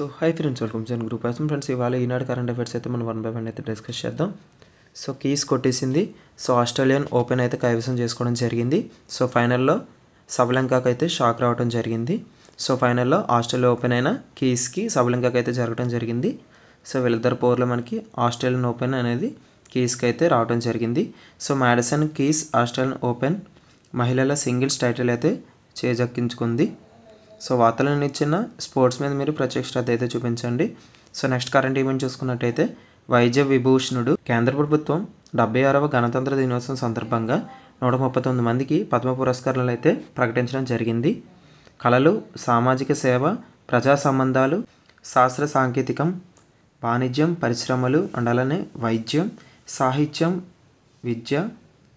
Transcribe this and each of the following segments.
So hi friends, welcome జన్ group యాసం friends. ఇవాళ ఈనాడు కరెంట్ అఫైర్స్ అయితే మనం 1 by 1 అయితే డిస్కస్ చేద్దాం. సో కీస్ కొట్టేసింది. సో ఆస్ట్రేలియన్ ఓపెన్ అయితే కైవసం చేసుకోవడం జరిగింది. సో ఫైనల్లో సబలంకాకి అయితే షాక్ రావడం జరిగింది. సో ఫైనల్లో ఆస్ట్రేలియా ఓపెన్ అయిన కీస్కి సబలంకాకి అయితే జరగడం జరిగింది. సో వీళ్ళిద్దరు పోర్లో మనకి ఆస్ట్రేలియన్ ఓపెన్ అనేది కీస్కి అయితే రావడం జరిగింది. So Madison keys Australian open మహిళల సింగిల్స్ టైటిల్ అయితే చేజెక్కించుకుంది. సో వార్తలను ఇచ్చిన స్పోర్ట్స్ మీద మీరు ప్రత్యేక శ్రద్ధ అయితే చూపించండి. సో నెక్స్ట్ కరెంట్ ఈవెంట్ చూసుకున్నట్టయితే వైద్య విభూషణుడు కేంద్ర ప్రభుత్వం 76వ గణతంత్ర దినోత్సవం సందర్భంగా 139 మందికి పద్మ పురస్కారాలు అయితే ప్రకటించడం జరిగింది. కళలు, సామాజిక సేవ, ప్రజా సంబంధాలు, శాస్త్ర సాంకేతికం, వాణిజ్యం, పరిశ్రమలు అండ్ అలానే వైద్యం, సాహిత్యం, విద్య,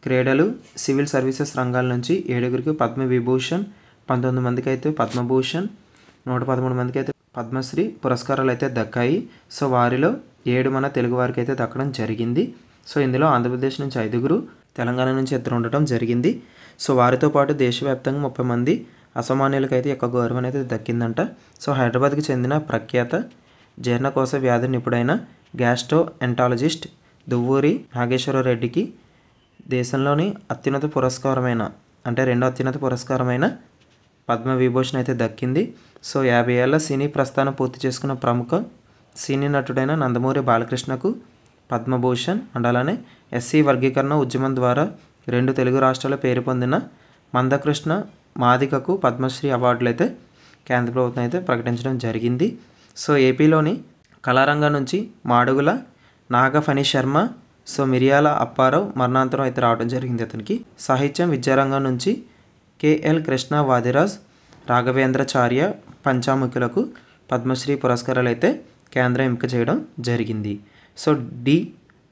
క్రీడలు, సివిల్ సర్వీసెస్ రంగాల నుంచి 7గురికి పద్మ విభూషణ్, 19 మందికి అయితే పద్మభూషణ్, 113 మందికి అయితే పద్మశ్రీ పురస్కారాలు అయితే దక్కాయి. సో వారిలో 7 మన తెలుగు వారికి అయితే దక్కడం జరిగింది. సో ఇందులో ఆంధ్రప్రదేశ్ నుంచి 5గురు, తెలంగాణ నుంచి 2 ఉండటం జరిగింది. సో వారితో పాటు దేశవ్యాప్తంగా 30 మంది అసామాన్యులకు అయితే యొక్క గౌరవం అనేది దక్కిందంట. సో హైదరాబాద్కి చెందిన ప్రఖ్యాత జీర్ణకోశ వ్యాధి నిపుణుడైన గ్యాస్ట్రో ఎంటాలజిస్ట్ దువ్వూరి నాగేశ్వర రెడ్డికి దేశంలోని అత్యున్నత పురస్కారమైన రెండో అత్యున్నత పురస్కారమైన పద్మ విభూషణ్ అయితే దక్కింది. సో 50 ఏళ్ల సినీ ప్రస్థానం పూర్తి చేసుకున్న ప్రముఖ సినీ నటుడైన నందమూరి బాలకృష్ణకు పద్మభూషణ్ అండ్ అలానే ఎస్సీ వర్గీకరణ ఉద్యమం ద్వారా 2 తెలుగు రాష్ట్రాల పేరు పొందిన మందకృష్ణ మాదికకు పద్మశ్రీ అవార్డులు అయితే కేంద్ర ప్రభుత్వం అయితే ప్రకటించడం జరిగింది. సో ఏపీలోని కళారంగం నుంచి మాడుగుల నాగఫణి శర్మ, సో మిరియాల అప్పారావు మరణాంతరం అయితే రావడం జరిగింది అతనికి. సాహిత్యం, విద్యారంగం నుంచి కేఎల్ కృష్ణ వాదిరాజ్, రాఘవేంద్రచార్య పంచాముఖులకు పద్మశ్రీ పురస్కారాలు అయితే కేంద్రం ఎంపిక చేయడం జరిగింది. సో డి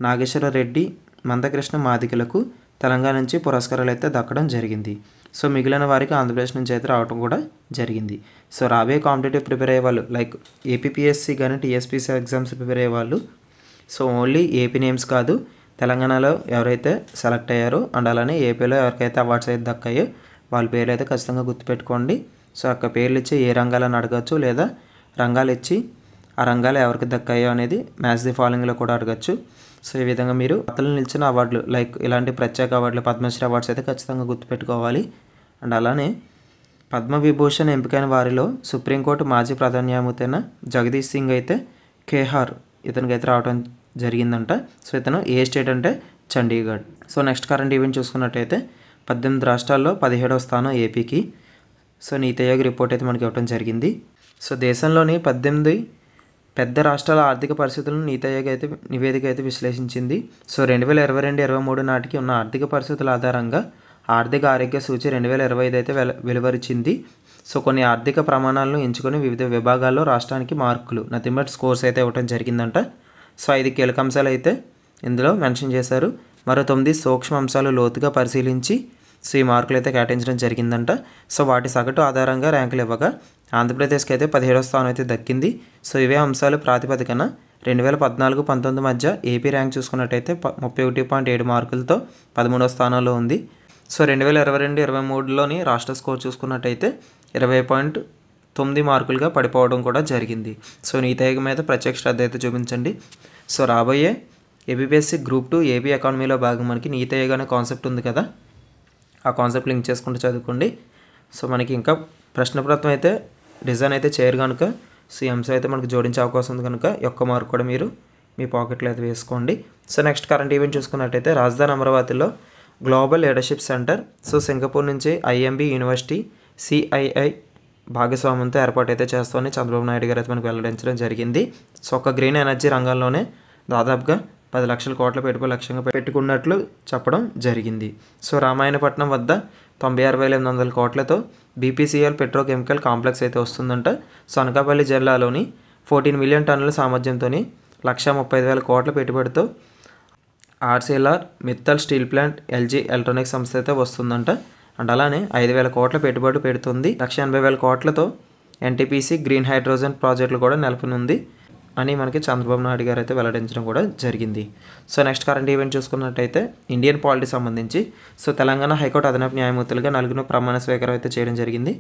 నాగేశ్వర రెడ్డి, మందకృష్ణ మాదికలకు తెలంగాణ నుంచి పురస్కారాలు అయితే దక్కడం జరిగింది. సో మిగిలిన వారికి ఆంధ్రప్రదేశ్ నుంచి అయితే రావడం కూడా జరిగింది. సో రాబోయే కాంపిటేటివ్ ప్రిపేర్ అయ్యే వాళ్ళు లైక్ ఏపీపీఎస్సీ కానీ టీఎస్పీసీ ఎగ్జామ్స్ ప్రిపేర్ అయ్యే వాళ్ళు సో ఓన్లీ ఏపీ నేమ్స్ కాదు, తెలంగాణలో ఎవరైతే సెలెక్ట్ అయ్యారో అండ్ అలానే ఏపీలో ఎవరికైతే అవార్డ్స్ అయితే దక్కాయో వాళ్ళ పేర్లు అయితే ఖచ్చితంగా గుర్తుపెట్టుకోండి. సో అక్కడ పేర్లు ఇచ్చి ఏ రంగాలను అడగచ్చు, లేదా రంగాలు ఇచ్చి ఆ రంగాలు ఎవరికి దక్కాయో అనేది మ్యాచ్ ది ఫాలోయింగ్లో కూడా అడగచ్చు. సో ఈ విధంగా మీరు అతను నిలిచిన అవార్డులు లైక్ ఇలాంటి ప్రత్యేక అవార్డులు, పద్మశ్రీ అవార్డ్స్ అయితే ఖచ్చితంగా గుర్తుపెట్టుకోవాలి. అండ్ అలానే పద్మవిభూషణ్ ఎంపికైన వారిలో సుప్రీంకోర్టు మాజీ ప్రధాన న్యాయమూర్తి అయిన జగదీష్ సింగ్ అయితే ఖేహార్ ఇతనికి అయితే రావడం జరిగిందంట. సో ఇతను ఏ స్టేట్ అంటే Chandigarh. So next current event చూసుకున్నట్టయితే 18 రాష్ట్రాల్లో 17వ స్థానం ఏపీకి. సో నీతి ఆయోగ్ రిపోర్ట్ అయితే మనకి ఇవ్వడం జరిగింది. సో దేశంలోని 18 పెద్ద రాష్ట్రాల ఆర్థిక పరిస్థితులను నీతి ఆయోగ్ అయితే నివేదిక అయితే విశ్లేషించింది. సో 2022-23 నాటికి ఉన్న ఆర్థిక పరిస్థితుల ఆధారంగా ఆర్థిక ఆరోగ్య సూచి 2025 అయితే వెలువరించింది. సో కొన్ని ఆర్థిక ప్రమాణాలను ఎంచుకొని వివిధ విభాగాల్లో రాష్ట్రానికి మార్కులు నథింగ్ బట్ స్కోర్స్ అయితే ఇవ్వడం జరిగిందంట. సో 5 కీలక అంశాలు అయితే ఇందులో మెన్షన్ చేశారు. మరో 9 సూక్ష్మ అంశాలు లోతుగా పరిశీలించి సో ఈ మార్కులు అయితే కేటాయించడం జరిగిందంట. సో వాటి సగటు ఆధారంగా ర్యాంకులు ఇవ్వగా ఆంధ్రప్రదేశ్కి అయితే 17వ స్థానం అయితే దక్కింది. సో ఇవే అంశాలు ప్రాతిపదికన 2014-19 మధ్య ఏపీ ర్యాంక్ చూసుకున్నట్టయితే 31.7 మార్కులతో 13వ స్థానంలో ఉంది. సో 2022-23లోని రాష్ట్ర స్కోర్ చూసుకున్నట్టయితే 20.9 మార్కులుగా పడిపోవడం కూడా జరిగింది. సో నీతి ఆయోగ్ మీద ప్రత్యేక శ్రద్ధ అయితే చూపించండి. సో రాబోయే ఏపీఎస్సీ గ్రూప్ 2 ఏపీ ఎకానమీలో భాగం మనకి నీతి ఆయోగ్ అనే కాన్సెప్ట్ ఉంది కదా, ఆ కాన్సెప్ట్ లింక్ చేసుకుంటూ చదువుకోండి. సో మనకి ఇంకా ప్రశ్నపత్రం అయితే డిజైన్ అయితే చేయరు కనుక సో ఈ అంశం అయితే మనకు జోడించే అవకాశం ఉంది కనుక ఒక్క మార్క్ కూడా మీరు మీ పాకెట్లో అయితే వేసుకోండి. సో నెక్స్ట్ కరెంట్ ఈవెంట్ చూసుకున్నట్టయితే రాజధాని అమరావతిలో global leadership centre so Singapore నుంచి ఐఎంబి యూనివర్సిటీ సిఐఐ భాగస్వామ్యంతో ఏర్పాటు అయితే చేస్తామని చంద్రబాబు నాయుడు గారు అయితే మనకు వెల్లడించడం జరిగింది. సో ఒక గ్రీన్ ఎనర్జీ రంగంలోనే దాదాపుగా 10 లక్షల కోట్ల పెట్టుబడి లక్ష్యంగా పెట్టుకున్నట్లు చెప్పడం జరిగింది. సో రామాయణపట్నం వద్ద 96,800 కోట్లతో బీపీసీఎల్ పెట్రోకెమికల్ కాంప్లెక్స్ అయితే వస్తుందంట. సో అనకాపల్లి జిల్లాలోని 14 మిలియన్ టన్నుల సామర్థ్యంతో 1,35,000 కోట్ల పెట్టుబడితో Arcelor Mittal steel plant, LG electronics సంస్థ అయితే వస్తుందంట. అండ్ అలానే 5,000 కోట్ల పెట్టుబడి పెడుతుంది. 1,80,000 కోట్లతో ఎన్టీపీసీ గ్రీన్ హైడ్రోజన్ ప్రాజెక్టులు కూడా నెలకొనుంది. అని మనకి చంద్రబాబు నాయుడు గారు అయితే వెల్లడించడం కూడా జరిగింది. సో నెక్స్ట్ కరెంట్ ఈవెంట్ చూసుకున్నట్టయితే ఇండియన్ పాలిటీ సంబంధించి సో తెలంగాణ హైకోర్టు అదనపు న్యాయమూర్తులుగా 4 ప్రమాణ స్వీకారం అయితే చేయడం జరిగింది.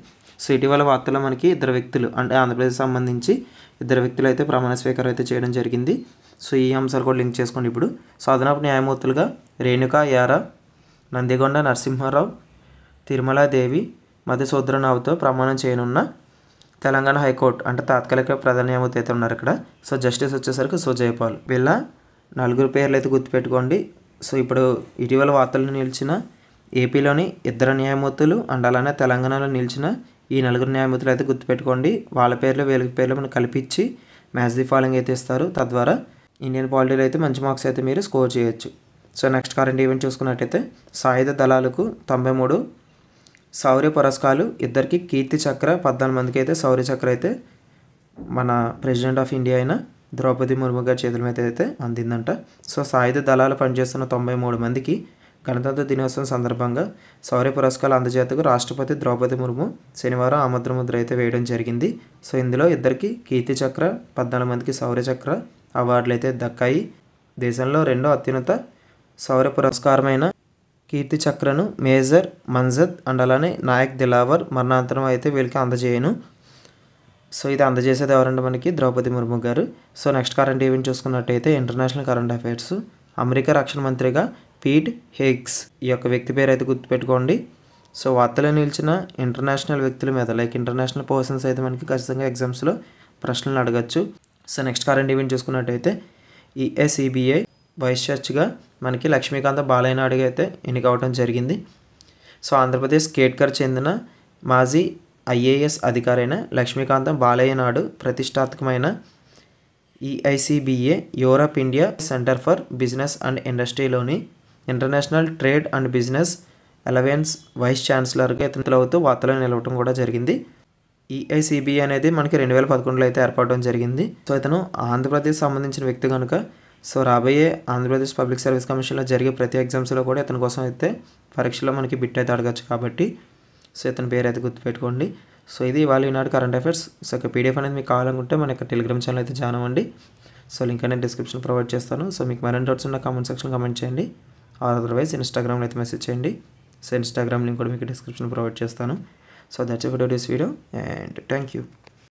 సో ఇటీవల వార్తల్లో మనకి 2 వ్యక్తులు అంటే ఆంధ్రప్రదేశ్ సంబంధించి 2 వ్యక్తులు అయితే ప్రమాణ స్వీకారం అయితే చేయడం జరిగింది. సో ఈ అంశాలు కూడా లింక్ చేసుకోండి ఇప్పుడు. సో అదనపు న్యాయమూర్తులుగా రేణుకా యారా, నందిగొండ నరసింహారావు, తిరుమలాదేవి, మధుసూదనరావుతో ప్రమాణం చేయనున్న తెలంగాణ హైకోర్టు అంటే తాత్కాలిక ప్రధాన న్యాయమూర్తి అయితే ఉన్నారు ఇక్కడ. సో జస్టిస్ వచ్చేసరికి సుజయపాల్. వీళ్ళ 4 పేర్లు అయితే గుర్తుపెట్టుకోండి. సో ఇప్పుడు ఇటీవల వార్తల్లో నిలిచిన ఏపీలోని 2 న్యాయమూర్తులు అండ్ అలానే తెలంగాణలో నిలిచిన ఈ 4 న్యాయమూర్తులు అయితే గుర్తుపెట్టుకోండి. వాళ్ళ పేర్లు వీళ్ళ పేర్లు మనం కలిపించి మ్యాచ్ ది ఫాలోయింగ్ అయితే ఇస్తారు. తద్వారా ఇండియన్ పాలిటీలో అయితే మంచి మార్క్స్ అయితే మీరు స్కోర్ చేయొచ్చు. సో నెక్స్ట్ కరెంట్ ఈవెంట్ చూసుకున్నట్టయితే సాయుధ దళాలకు 93 శౌర్య పురస్కారాలు, 2కి కీర్తి చక్ర, 14 మందికి అయితే శౌర్య చక్ర అయితే మన ప్రెసిడెంట్ ఆఫ్ ఇండియా అయిన ద్రౌపది ముర్ము గారి చేతుల మీద అయితే అందిందంట. సో సాయుధ దళాలు పనిచేస్తున్న 93 మందికి గణతంత్ర దినోత్సవం సందర్భంగా శౌర్య పురస్కారాలు అందజేతకు రాష్ట్రపతి ద్రౌపది ముర్ము శనివారం ఆమోద ముద్ర అయితే వేయడం జరిగింది. సో ఇందులో 2కి కీర్తి చక్ర, 14 మందికి శౌర్య చక్ర అవార్డులు అయితే దక్కాయి. దేశంలో 2వ అత్యున్నత శౌర్య పురస్కారమైన కీర్తి చక్రను మేజర్ మన్జద్ అండ్ అలానే నాయక్ దిలావర్ మరణాంతరం అయితే వీళ్ళకి అందజేయను. సో ఇది అందజేసేది ఎవరంటే మనకి ద్రౌపది ముర్ము గారు. సో నెక్స్ట్ కరెంట్ ఈవెంట్ చూసుకున్నట్టయితే ఇంటర్నేషనల్ కరెంట్ అఫైర్స్. అమెరికా రక్షణ మంత్రిగా పీట్ హెగ్స్ ఈ యొక్క వ్యక్తి పేరు అయితే గుర్తుపెట్టుకోండి. సో వార్తలో నిలిచిన ఇంటర్నేషనల్ వ్యక్తుల మీద లైక్ ఇంటర్నేషనల్ పర్సన్స్ అయితే మనకి ఖచ్చితంగా ఎగ్జామ్స్లో ప్రశ్నలు అడగచ్చు. సో నెక్స్ట్ కరెంట్ ఈవెంట్ చూసుకున్నట్టయితే ఈఏసీబీఐ వైస్ చర్చ్గా మనకి లక్ష్మీకాంత బాలయ్య నాయుడు అయితే ఎన్నికవడం జరిగింది. సో ఆంధ్రప్రదేశ్ కేట్కర్ చెందిన మాజీ ఐఏఎస్ అధికారైన లక్ష్మీకాంతం బాలయ్య నాయుడు ప్రతిష్టాత్మకమైన EICBA Europe India centre for business and ఇండస్ట్రీలోని international trade and business alliance vice ఛాన్సలర్గా అవుతూ వార్తలో నిలవటం కూడా జరిగింది. ఈఐసీబీఏ అనేది మనకి 2011లో అయితే ఏర్పడడం జరిగింది. సో ఇతను ఆంధ్రప్రదేశ్ సంబంధించిన వ్యక్తి కనుక సో రాబోయే ఆంధ్రప్రదేశ్ పబ్లిక్ సర్వీస్ కమిషన్లో జరిగే ప్రతి ఎగ్జామ్స్లో కూడా ఇతని కోసం అయితే పరీక్షలో మనకి బిట్ అయితే అడగచ్చు కాబట్టి సో ఇతని పేరు అయితే గుర్తుపెట్టుకోండి. సో ఇది ఇవాళ ఈనాడు కరెంట్ అఫైర్స్. సో ఒక పీడిఎఫ్ అనేది మీకు కావాలనుకుంటే మన యొక్క టెలిగ్రామ్ ఛానల్ అయితే జాయిన్ అవ్వండి. సో లింక్ అనేది డిస్క్రిప్షన్ ప్రొవైడ్ చేస్తాను. సో మీకు మరిన్ని డౌట్స్ ఉన్న కామెంట్ సెక్షన్ కామెంట్ చేయండి. అదర్వైజ్ ఇన్స్టాగ్రామ్లో అయితే మెసేజ్ చేయండి. సో ఇన్స్టాగ్రామ్ లింక్ కూడా మీకు డిస్క్రిప్షన్ ప్రొవైడ్ చేస్తాను. So that's it for today's video and thank you.